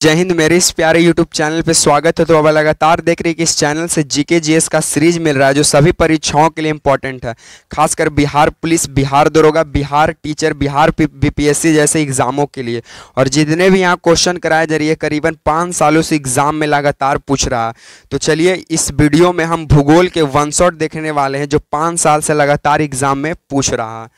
जय हिंद। मेरे इस प्यारे यूट्यूब चैनल पे स्वागत है। तो अब लगातार देख रही है कि इस चैनल से जीके जीएस का सीरीज मिल रहा है जो सभी परीक्षाओं के लिए इंपॉर्टेंट है, खासकर बिहार पुलिस, बिहार दरोगा, बिहार टीचर, बिहार बीपीएससी जैसे एग्जामों के लिए। और जितने भी यहाँ क्वेश्चन कराए जा रही है करीबन 5 सालों से एग्जाम में लगातार पूछ रहा है। तो चलिए इस वीडियो में हम भूगोल के वन शॉट देखने वाले हैं जो 5 साल से लगातार एग्जाम में पूछ रहा है।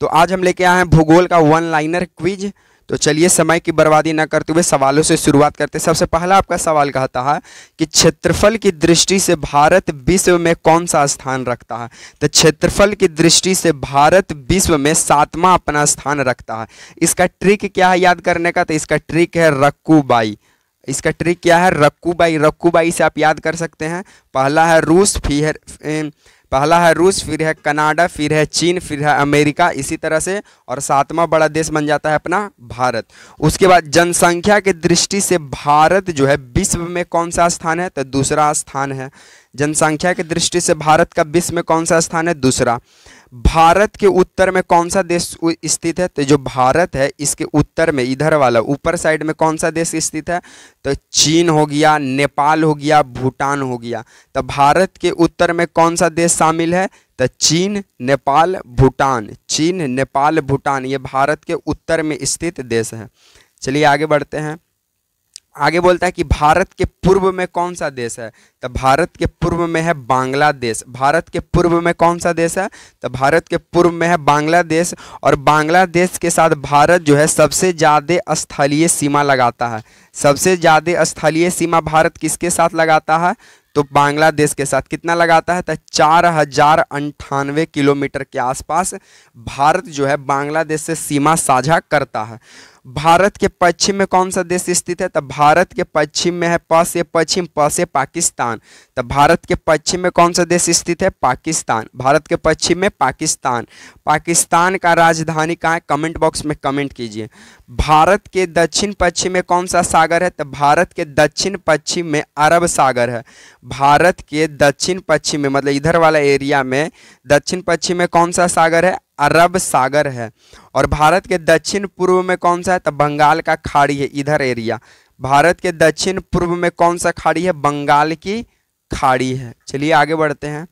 तो आज हम लेके आए हैं भूगोल का वन लाइनर क्विज। तो चलिए समय की बर्बादी न करते हुए सवालों से शुरुआत करते हैं। सबसे पहला आपका सवाल कहता है कि क्षेत्रफल की दृष्टि से भारत विश्व में कौन सा स्थान रखता है। तो क्षेत्रफल की दृष्टि से भारत विश्व में 7वां अपना स्थान रखता है। इसका ट्रिक क्या है याद करने का? तो इसका ट्रिक है रक्कूबाई। इसका ट्रिक क्या है? रक्कूबाई। रक्कूबाई से आप याद कर सकते हैं। पहला है रूस, फिर है कनाडा, फिर है चीन, फिर है अमेरिका, इसी तरह से, और 7वां बड़ा देश बन जाता है अपना भारत। उसके बाद जनसंख्या की दृष्टि से भारत जो है विश्व में कौन सा स्थान है? तो दूसरा स्थान है। जनसंख्या की दृष्टि से भारत का विश्व में कौन सा स्थान है? दूसरा। भारत के उत्तर में कौन सा देश स्थित है? तो जो भारत है इसके उत्तर में, इधर वाला ऊपर साइड में कौन सा देश स्थित है? तो चीन हो गया, नेपाल हो गया, भूटान हो गया। तो भारत के उत्तर में कौन सा देश शामिल है? तो चीन, नेपाल, भूटान। चीन, नेपाल, भूटान, ये भारत के उत्तर में स्थित देश है। चलिए आगे बढ़ते हैं। आगे बोलता है कि भारत के पूर्व में कौन सा देश है? तो भारत के पूर्व में है बांग्लादेश। भारत के पूर्व में कौन सा देश है? तो भारत के पूर्व में है बांग्लादेश। और बांग्लादेश के साथ भारत जो है सबसे ज़्यादा स्थलीय सीमा लगाता है। सबसे ज़्यादा स्थलीय सीमा भारत किसके साथ लगाता है? तो बांग्लादेश के साथ। कितना लगाता है? तो 4098 किलोमीटर के आसपास भारत जो है बांग्लादेश से सीमा साझा करता है। भारत के पश्चिम में कौन सा देश स्थित है? तो भारत के पश्चिम में है प से पाकिस्तान। तो भारत के पश्चिम में कौन सा देश स्थित है? पाकिस्तान। भारत के पश्चिम में पाकिस्तान। पाकिस्तान का राजधानी कहाँ है? कमेंट बॉक्स में कमेंट कीजिए। भारत के दक्षिण पश्चिम में कौन सा सागर है? तो भारत के दक्षिण पश्चिम में अरब सागर है। भारत के दक्षिण पश्चिम में, मतलब इधर वाला एरिया में दक्षिण पश्चिम में कौन सा सागर है? अरब सागर है। और भारत के दक्षिण पूर्व में कौन सा है? तो बंगाल का खाड़ी है, इधर एरिया। भारत के दक्षिण पूर्व में कौन सा खाड़ी है? बंगाल की खाड़ी है। चलिए आगे बढ़ते हैं।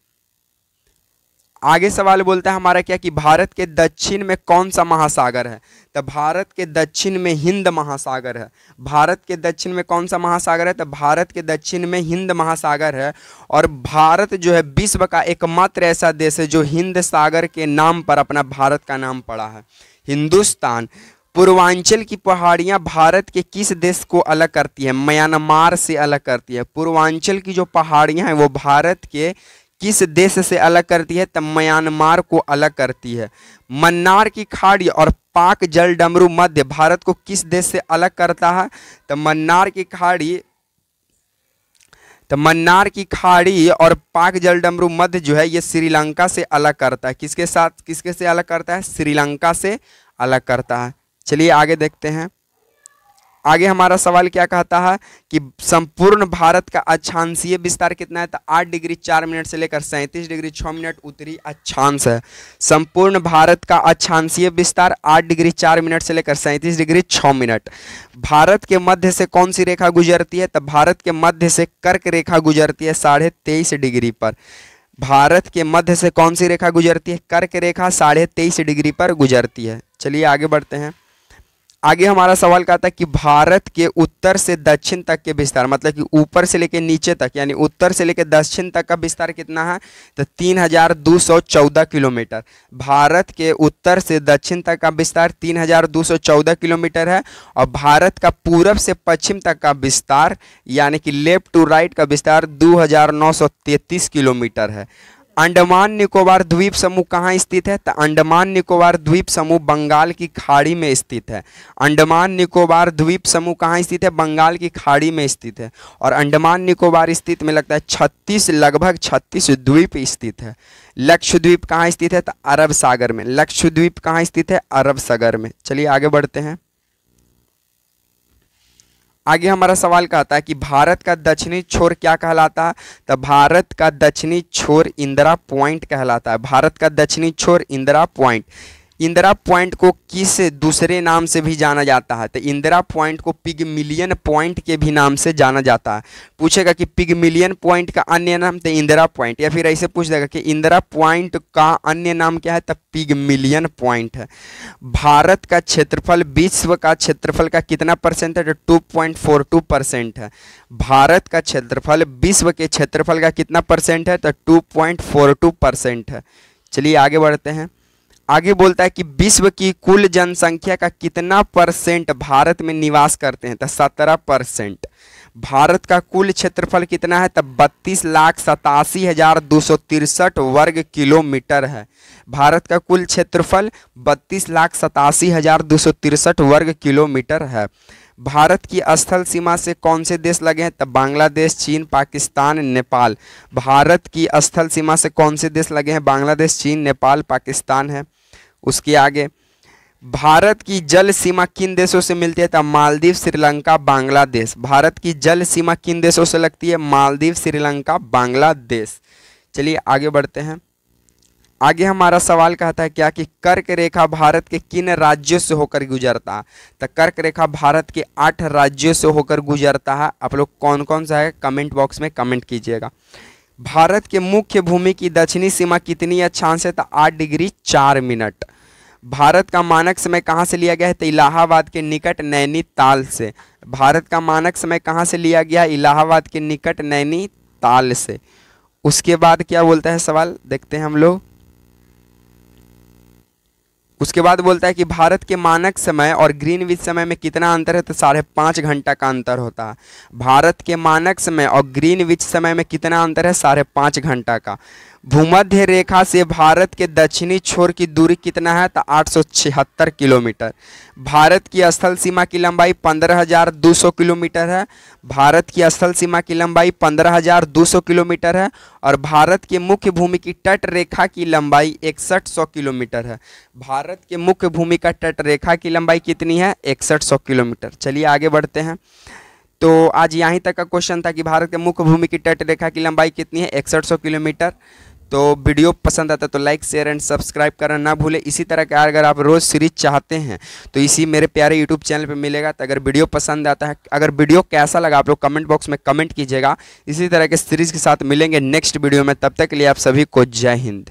आगे सवाल बोलता है हमारा क्या कि भारत के दक्षिण में कौन सा महासागर है? तो भारत के दक्षिण में हिंद महासागर है। भारत के दक्षिण में कौन सा महासागर है? तो भारत के दक्षिण में हिंद महासागर है। और भारत जो है विश्व का एकमात्र ऐसा देश है जो हिंद सागर के नाम पर अपना भारत का नाम पड़ा है, हिंदुस्तान। पूर्वांचल की पहाड़ियां भारत के किस देश को अलग करती है? म्यांमार से अलग करती है। पूर्वांचल की जो पहाड़ियां हैं वो भारत के किस देश से अलग करती है? तो म्यांमार को अलग करती है। मन्नार की खाड़ी और पाक जलडमरू मध्य भारत को किस देश से अलग करता है? तो मन्नार की खाड़ी और पाक जलडमरू मध्य जो है ये श्रीलंका से अलग करता है। किसके साथ, किसके से अलग करता है? श्रीलंका से अलग करता है। चलिए आगे देखते हैं। आगे हमारा सवाल क्या कहता है कि संपूर्ण भारत का अक्षांशीय विस्तार कितना है? तो 8 डिग्री 4 मिनट से लेकर 37 डिग्री 6 मिनट उत्तरी अक्षांश है। संपूर्ण भारत का अक्षांशीय विस्तार 8 डिग्री 4 मिनट से लेकर 37 डिग्री 6 मिनट। भारत के मध्य से कौन सी रेखा गुजरती है? तो भारत के मध्य से कर्क रेखा गुजरती है 23.5 डिग्री पर। भारत के मध्य से कौन सी रेखा गुजरती है? कर्क रेखा 23.5 डिग्री पर गुजरती है। चलिए आगे बढ़ते हैं। आगे हमारा सवाल कहता है कि भारत के उत्तर से दक्षिण तक के विस्तार, मतलब कि ऊपर से लेकर नीचे तक, यानी उत्तर से लेकर दक्षिण तक का विस्तार कितना है? तो 3214 किलोमीटर। भारत के उत्तर से दक्षिण तक का विस्तार 3214 किलोमीटर है। और भारत का पूरब से पश्चिम तक का विस्तार, यानी कि लेफ्ट टू राइट का विस्तार 2933 किलोमीटर है। अंडमान निकोबार द्वीप समूह कहाँ स्थित है? तो अंडमान निकोबार द्वीप समूह बंगाल की खाड़ी में स्थित है। अंडमान निकोबार द्वीप समूह कहाँ स्थित है? बंगाल की खाड़ी में स्थित है। और अंडमान निकोबार स्थित में लगता है लगभग 36 द्वीप स्थित है। लक्षद्वीप कहाँ स्थित है? तो अरब सागर में। लक्षद्वीप कहाँ स्थित है? अरब सागर में। चलिए आगे बढ़ते हैं। आगे हमारा सवाल कहता है कि भारत का दक्षिणी छोर क्या कहलाता है? तो भारत का दक्षिणी छोर इंदिरा पॉइंट कहलाता है। भारत का दक्षिणी छोर इंदिरा पॉइंट। इंदिरा पॉइंट को किस दूसरे नाम से भी जाना जाता है? तो इंदिरा पॉइंट को पिगमिलियन पॉइंट के भी नाम से जाना जाता है। पूछेगा कि पिगमिलियन पॉइंट का अन्य नाम, तो इंदिरा पॉइंट, या फिर ऐसे पूछ देगा कि इंदिरा पॉइंट का अन्य नाम क्या है? तो पिगमिलियन पॉइंट है। भारत का क्षेत्रफल विश्व का क्षेत्रफल का कितना परसेंट है? तो 2.42% है। भारत का क्षेत्रफल विश्व के क्षेत्रफल का कितना परसेंट है? तो 2.42% है। चलिए आगे बढ़ते हैं। आगे बोलता है कि विश्व की कुल जनसंख्या का कितना परसेंट भारत में निवास करते हैं? तो 17%। भारत का कुल क्षेत्रफल कितना है? तब 32,87,263 वर्ग किलोमीटर है। भारत का कुल क्षेत्रफल 32,87,263 वर्ग किलोमीटर है। भारत की स्थल सीमा से कौन से देश लगे हैं? तब बांग्लादेश, चीन, पाकिस्तान, नेपाल। भारत की स्थल सीमा से कौन से देश लगे हैं? बांग्लादेश, चीन, नेपाल, पाकिस्तान है। उसके आगे, भारत की जल सीमा किन देशों से मिलती है? तब मालदीव, श्रीलंका, बांग्लादेश। भारत की जल सीमा किन देशों से लगती है? मालदीव, श्रीलंका, बांग्लादेश। चलिए आगे बढ़ते हैं। आगे हमारा सवाल कहता है क्या कि कर्क रेखा भारत के किन राज्यों से होकर गुजरता है? तो कर्क रेखा भारत के 8 राज्यों से होकर गुजरता है। आप लोग कौन कौन सा है कमेंट बॉक्स में कमेंट कीजिएगा। भारत के मुख्य भूमि की दक्षिणी सीमा कितनी अक्षांश है? तो 8 डिग्री 4 मिनट। भारत का मानक समय कहाँ से लिया गया है? तो इलाहाबाद के निकट नैनीताल से। भारत का मानक समय कहाँ से लिया गया? इलाहाबाद के निकट नैनीताल से। उसके बाद क्या बोलता है सवाल, देखते हैं हम लोग। उसके बाद बोलता है कि भारत के मानक समय और ग्रीनविच समय में कितना अंतर है? तो 5.5 घंटा का अंतर होता है। भारत के मानक समय और ग्रीनविच समय में कितना अंतर है? 5.5 घंटा का। भूमध्य रेखा से भारत के दक्षिणी छोर की दूरी कितना है? तो 876 किलोमीटर। भारत की स्थल सीमा की लंबाई 15,200 किलोमीटर है। भारत की स्थल सीमा की लंबाई 15,200 किलोमीटर है। और भारत के मुख्य भूमि की तट रेखा की लंबाई 6100 किलोमीटर है। भारत के मुख्य भूमि का तट रेखा की लंबाई कितनी है? 6100 किलोमीटर। चलिए आगे बढ़ते हैं। तो आज यहीं तक का क्वेश्चन था कि भारत के मुख्य भूमि की तट रेखा की लंबाई कितनी है? 6100 किलोमीटर। तो वीडियो पसंद आता तो लाइक, शेयर एंड सब्सक्राइब करना ना भूले। इसी तरह का अगर आप रोज़ सीरीज चाहते हैं तो इसी मेरे प्यारे यूट्यूब चैनल पे मिलेगा। तो अगर वीडियो पसंद आता है, अगर वीडियो कैसा लगा, आप लोग कमेंट बॉक्स में कमेंट कीजिएगा। इसी तरह के सीरीज के साथ मिलेंगे नेक्स्ट वीडियो में। तब तक के लिए आप सभी को जय हिंद।